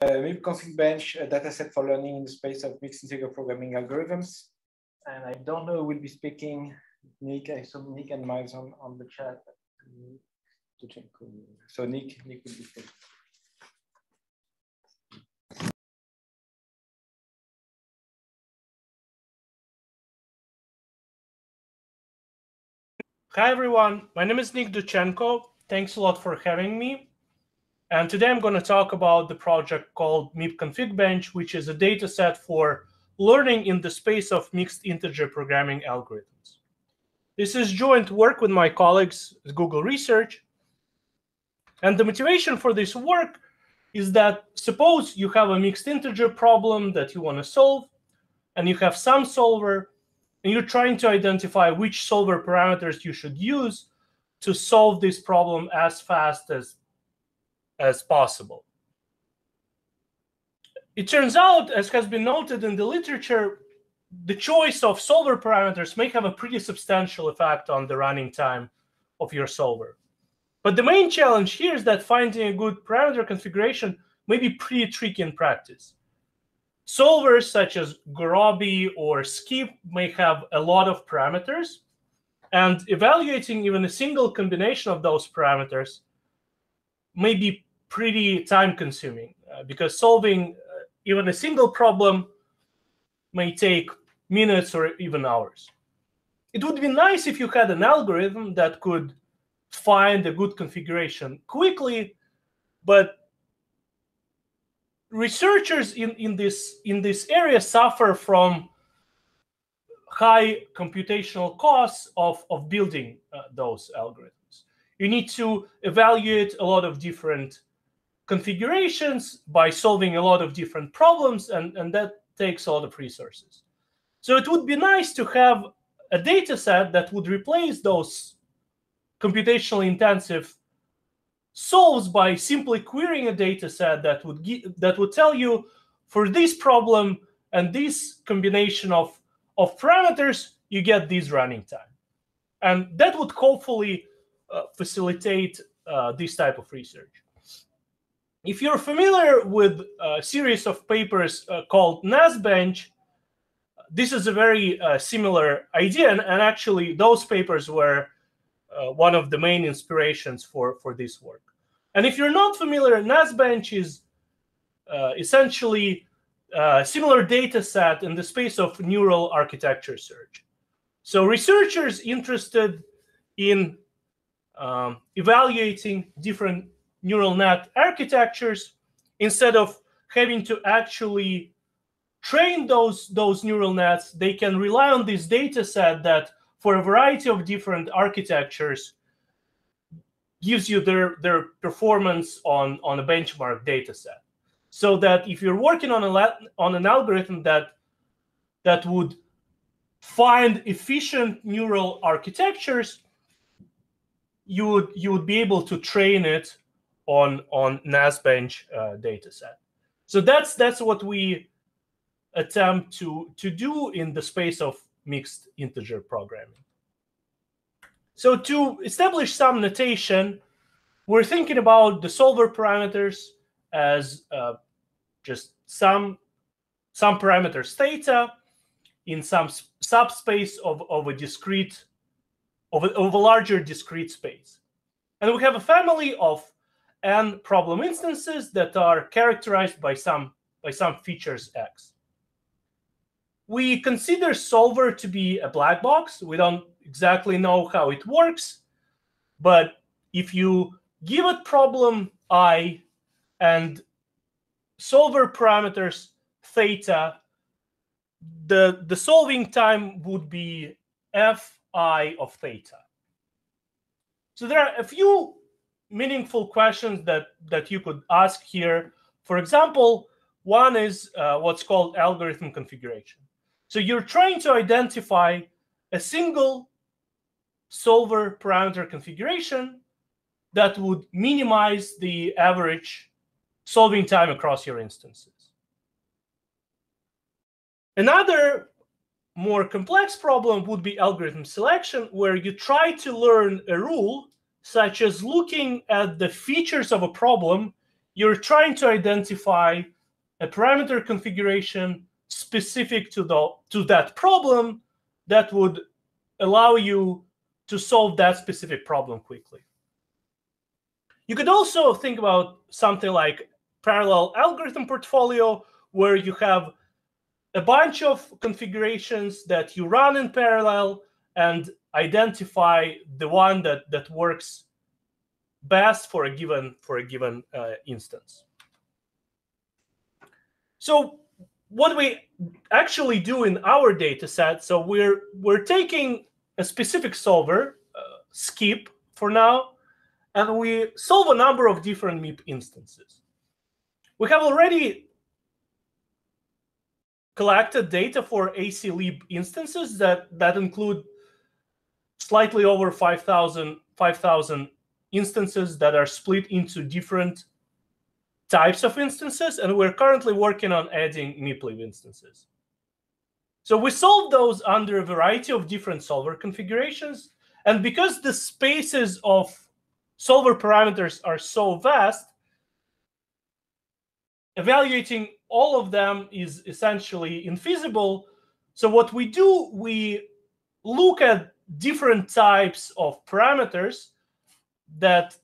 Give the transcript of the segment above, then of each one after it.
MipConfigBench, a dataset for learning in the space of mixed integer programming algorithms. And I don't know who will be speaking. Nick, I saw Nick and Miles on the chat. Doudchenko. So Nick will be speaking. Hi, everyone. My name is Nick Doudchenko. Thanks a lot for having me. And today I'm going to talk about the project called MipConfigBench, which is a data set for learning in the space of mixed integer programming algorithms. This is joint work with my colleagues at Google Research. And the motivation for this work is that suppose you have a mixed integer problem that you want to solve, and you have some solver, and you're trying to identify which solver parameters you should use to solve this problem as fast as possible. It turns out, as has been noted in the literature, the choice of solver parameters may have a pretty substantial effect on the running time of your solver. But the main challenge here is that finding a good parameter configuration may be pretty tricky in practice. Solvers such as Gorobi or Skip may have a lot of parameters, and evaluating even a single combination of those parameters may be pretty time-consuming because solving even a single problem may take minutes or even hours. It would be nice if you had an algorithm that could find a good configuration quickly, but researchers in this area suffer from high computational costs of building those algorithms. You need to evaluate a lot of different configurations by solving a lot of different problems, and that takes a lot of resources. So it would be nice to have a data set that would replace those computationally intensive solves by simply querying a data set that would tell you for this problem and this combination of parameters, you get this running time. And that would hopefully facilitate this type of research. If you're familiar with a series of papers called NASBench, this is a very similar idea. And actually, those papers were one of the main inspirations for this work. And if you're not familiar, NASBench is essentially a similar data set in the space of neural architecture search. So researchers interested in evaluating different neural net architectures, instead of having to actually train those neural nets, they can rely on this data set that for a variety of different architectures gives you their performance on a benchmark data set. So that if you're working on an algorithm that would find efficient neural architectures, you would be able to train it on NASBench data set. So that's what we attempt to do in the space of mixed integer programming. So to establish some notation, we're thinking about the solver parameters as just some parameters theta in some subspace of a larger discrete space. And we have a family of n problem instances that are characterized by some features x. We consider solver to be a black box. We don't exactly know how it works, but if you give it problem I and solver parameters theta, the solving time would be fi of theta. So there are a few meaningful questions that you could ask here. For example, one is what's called algorithm configuration. So you're trying to identify a single solver parameter configuration that would minimize the average solving time across your instances. Another more complex problem would be algorithm selection, where you try to learn a rule, such as looking at the features of a problem you're trying to identify a parameter configuration specific to that problem that would allow you to solve that specific problem quickly. You could also think about something like parallel algorithm portfolio, where you have a bunch of configurations that you run in parallel and identify the one that works best for a given instance. So what we actually do in our data set, so we're taking a specific solver, skip for now, and we solve a number of different MIP instances. We have already collected data for AC-lib instances that include slightly over 5,000 instances that are split into different types of instances, and we're currently working on adding MIP-lib instances. So we solve those under a variety of different solver configurations, and because the spaces of solver parameters are so vast, evaluating all of them is essentially infeasible. So what we do, we look at different types of parameters that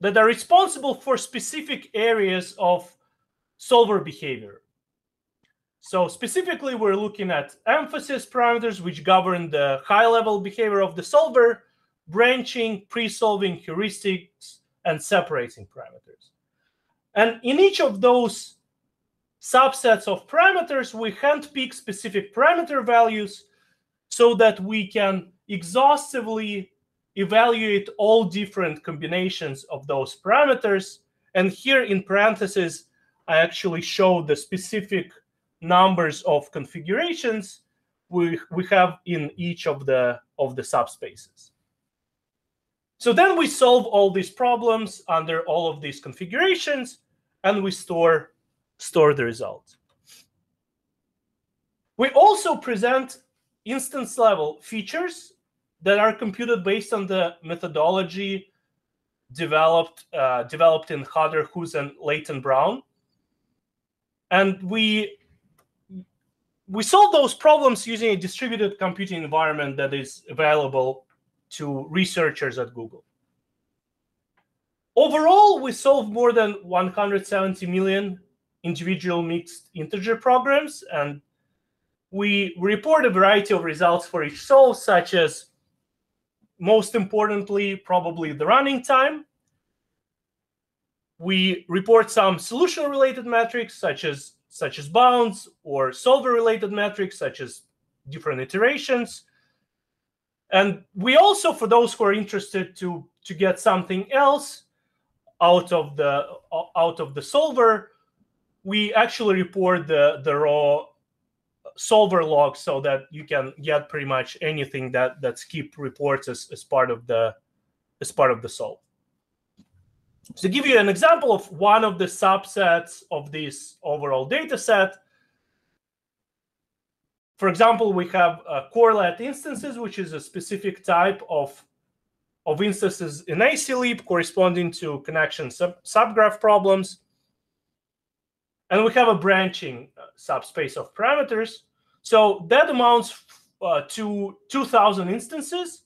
are responsible for specific areas of solver behavior. So specifically, we're looking at emphasis parameters, which govern the high-level behavior of the solver, branching, pre-solving, heuristics, and separating parameters. And in each of those subsets of parameters, we handpick specific parameter values so that we can exhaustively evaluate all different combinations of those parameters. And here in parentheses, I actually show the specific numbers of configurations we have in each of the subspaces. So then we solve all these problems under all of these configurations, and we store the result. We also present instance level features that are computed based on the methodology developed in Hodder, Hoos, and Leighton Brown. And we solve those problems using a distributed computing environment that is available to researchers at Google. Overall, we solved more than 170 million individual mixed integer programs, and we report a variety of results for each solve, such as, most importantly, probably the running time. We report some solution-related metrics, such as bounds, or solver-related metrics, such as different iterations. And we also, for those who are interested to get something else out of the solver, we actually report the raw solver log so that you can get pretty much anything that skip reports as part of the solve. So to give you an example of one of the subsets of this overall data set, for example, we have correlate instances, which is a specific type of instances in AC-lib corresponding to connection subgraph problems. And we have a branching subspace of parameters. So that amounts to 2,000 instances,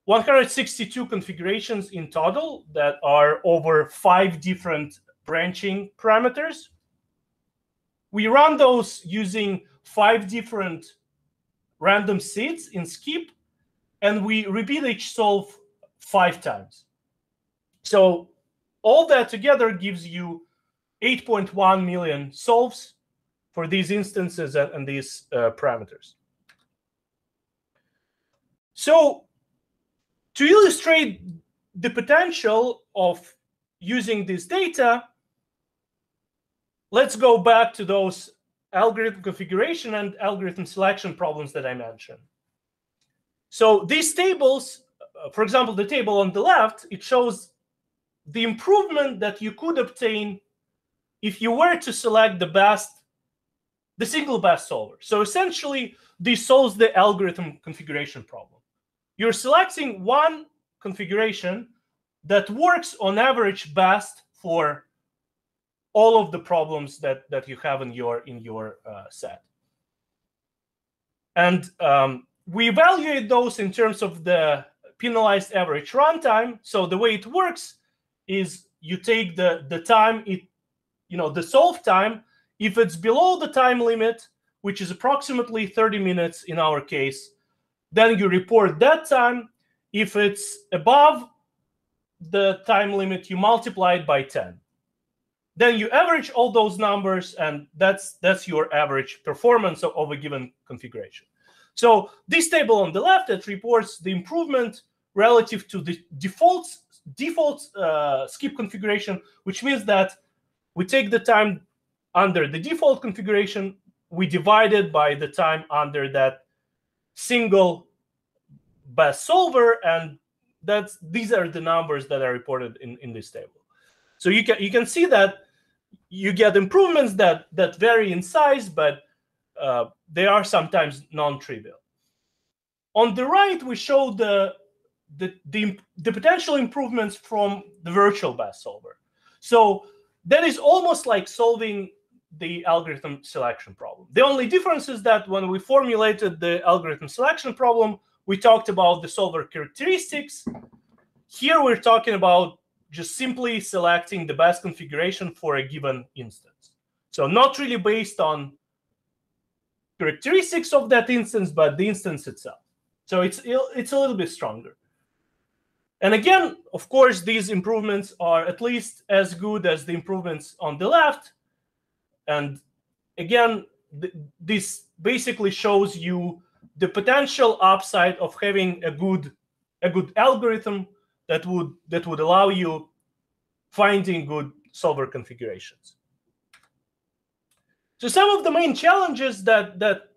162 configurations in total that are over 5 different branching parameters. We run those using 5 different random seeds in skip, and we repeat each solve 5 times. So all that together gives you 8.1 million solves for these instances and these parameters. So to illustrate the potential of using this data, let's go back to those algorithm configuration and algorithm selection problems that I mentioned. So these tables, for example, the table on the left, it shows the improvement that you could obtain if you were to select the single best solver. So essentially, this solves the algorithm configuration problem. You're selecting one configuration that works on average best for all of the problems that you have in your set. And we evaluate those in terms of the penalized average runtime. So the way it works is you take the time, the solve time. If it's below the time limit, which is approximately 30 minutes in our case, then you report that time. If it's above the time limit, you multiply it by 10. Then you average all those numbers, and that's your average performance of a given configuration. So this table on the left, that reports the improvement relative to the default skip configuration, which means that we take the time under the default configuration, we divide it by the time under that single best solver, and these are the numbers that are reported in this table. So you can see that you get improvements that vary in size, but they are sometimes non-trivial. On the right, we show the potential improvements from the virtual best solver. So that is almost like solving the algorithm selection problem. The only difference is that when we formulated the algorithm selection problem, we talked about the solver characteristics. Here we're talking about just simply selecting the best configuration for a given instance. So not really based on characteristics of that instance, but the instance itself. So it's a little bit stronger. And again, of course, these improvements are at least as good as the improvements on the left. And again, this basically shows you the potential upside of having a good algorithm that would allow you finding good solver configurations. So some of the main challenges that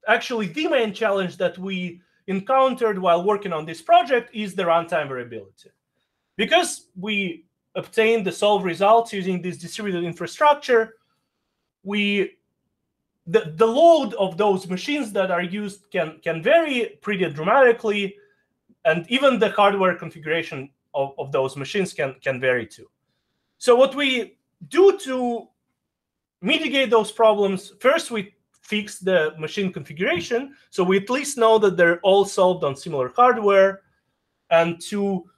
actually the main challenge that we encountered while working on this project is the runtime variability. Because we obtained the solve results using this distributed infrastructure, the load of those machines that are used can vary pretty dramatically, and even the hardware configuration of those machines can vary too. So what we do to mitigate those problems, first we fix the machine configuration, so we at least know that they're all solved on similar hardware, and to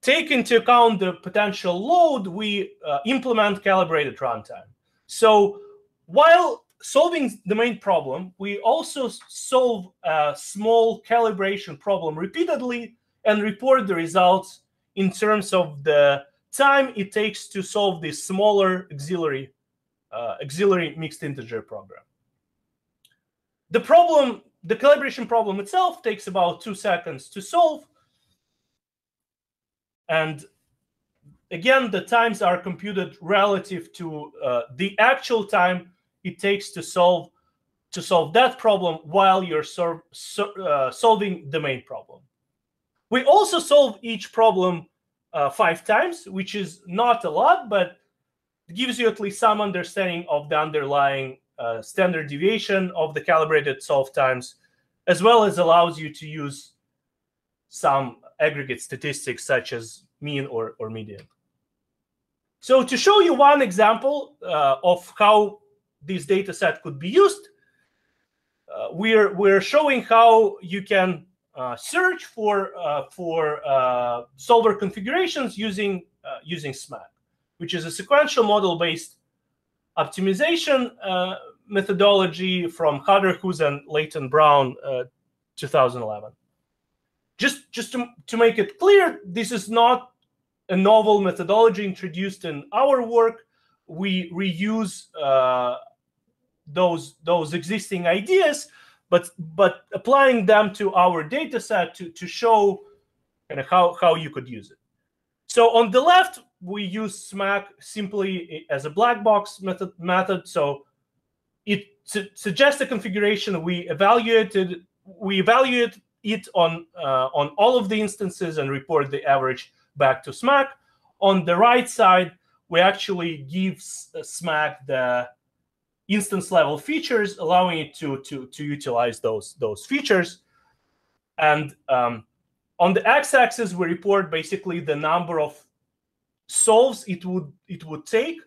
take into account the potential load, we implement calibrated runtime. So while solving the main problem, we also solve a small calibration problem repeatedly and report the results in terms of the time it takes to solve this smaller auxiliary mixed integer program. The calibration problem itself takes about 2 seconds to solve. And again, the times are computed relative to the actual time it takes to solve that problem while you're solving the main problem. We also solve each problem 5 times, which is not a lot, but it gives you at least some understanding of the underlying standard deviation of the calibrated solve times, as well as allows you to use some aggregate statistics such as mean or median. So to show you one example of how this data set could be used, we're showing how you can search for solver configurations using SMAC, which is a sequential model-based optimization methodology from Haderhus and Leighton Brown, 2011. Just to make it clear, this is not a novel methodology introduced in our work. We reuse those existing ideas, but applying them to our data set to show kind of how you could use it. So on the left, we use SMAC simply as a black box method. So it suggests a configuration. We evaluate it on all of the instances and report the average back to SMAC. On the right side, we actually give SMAC the instance level features, allowing it to utilize those features. And on the x-axis, we report basically the number of solves it would take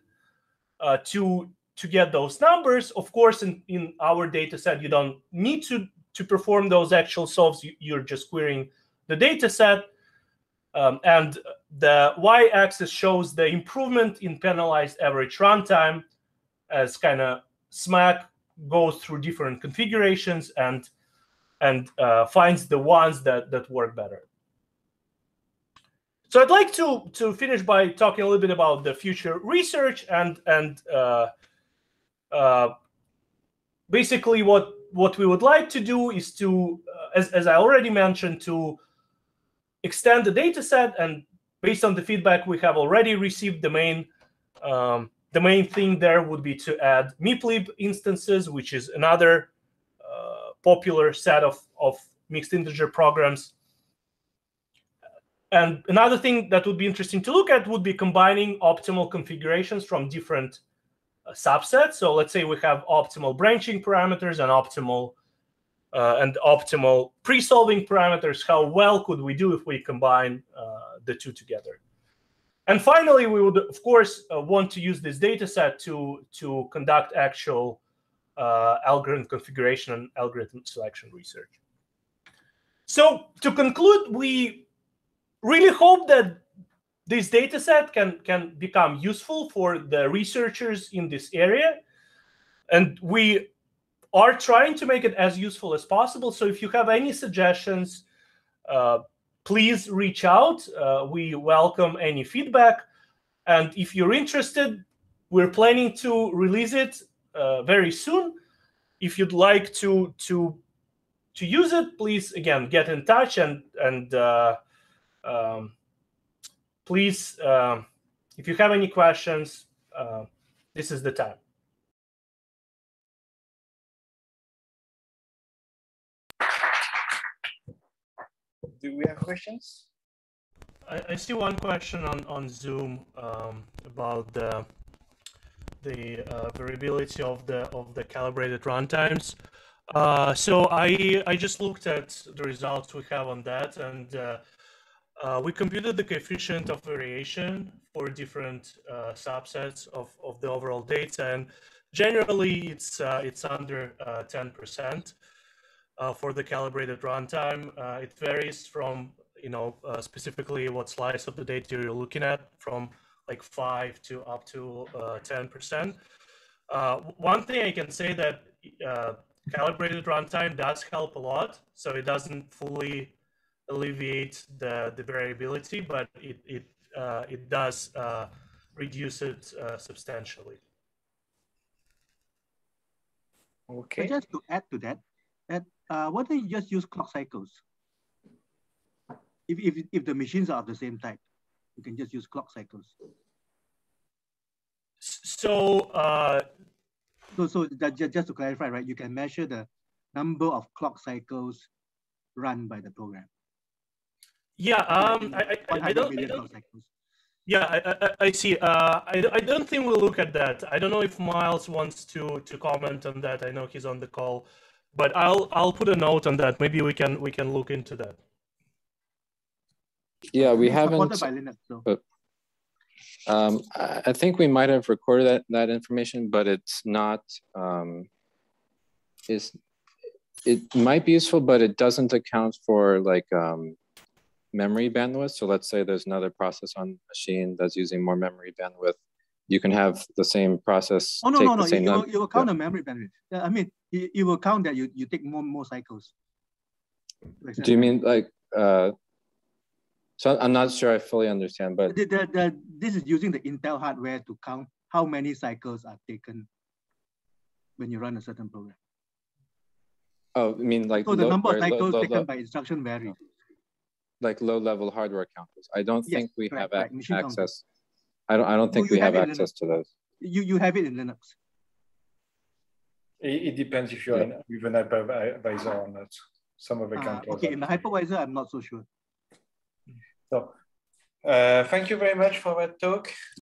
to get those numbers. Of course, in our data set, you don't need to perform those actual solves. You're just querying the data set. And the y-axis shows the improvement in penalized average runtime as kind of SMAC goes through different configurations and finds the ones that work better. So I'd like to finish by talking a little bit about the future research and basically what we would like to do is to, as I already mentioned, to extend the data set, and based on the feedback we have already received, the main thing there would be to add miplib instances, which is another popular set of mixed integer programs. And another thing that would be interesting to look at would be combining optimal configurations from different subsets. So let's say we have optimal branching parameters and optimal pre-solving parameters. How well could we do if we combine the two together? And finally, we would, of course, want to use this data set to conduct actual algorithm configuration and algorithm selection research. So to conclude, we really hope that this data set can become useful for the researchers in this area. And we are trying to make it as useful as possible. So if you have any suggestions, please reach out. We welcome any feedback. And if you're interested, we're planning to release it very soon. If you'd like to use it, please, again, get in touch and please, if you have any questions, this is the time. Do we have questions? I see one question on Zoom about the variability of the calibrated runtimes. So I just looked at the results we have on that, and we computed the coefficient of variation for different subsets of the overall data, and generally it's under 10% for the calibrated runtime. It varies from specifically what slice of the data you're looking at, from like 5 to up to 10%. One thing I can say that calibrated runtime does help a lot, so it doesn't fully alleviate the variability, but it does reduce it substantially. Okay. So just to add to that, why don't you just use clock cycles? If the machines are of the same type, you can just use clock cycles. So just to clarify, right? You can measure the number of clock cycles run by the program. Yeah, I don't. Yeah, I see. I don't think we'll look at that. I don't know if Miles wants to comment on that. I know he's on the call, but I'll put a note on that. Maybe we can look into that. Yeah, we haven't. By Linux, so. But I think we might have recorded that information, but it's not. It might be useful, but it doesn't account for like memory bandwidth. So let's say there's another process on the machine that's using more memory bandwidth. You can have the same process. Oh, no. You will count the memory bandwidth. I mean, you will count that you take more cycles. Do you mean like? So I'm not sure I fully understand, but this is using the Intel hardware to count how many cycles are taken when you run a certain program. Oh, I mean like. So the number of cycles taken by instruction vary. Like low-level hardware counters. I don't think we have access. I don't think we have access to those. You have it in Linux. It depends if you're with an hypervisor or not. Some of the counters. Okay, in the hypervisor, I'm not so sure. So, thank you very much for that talk.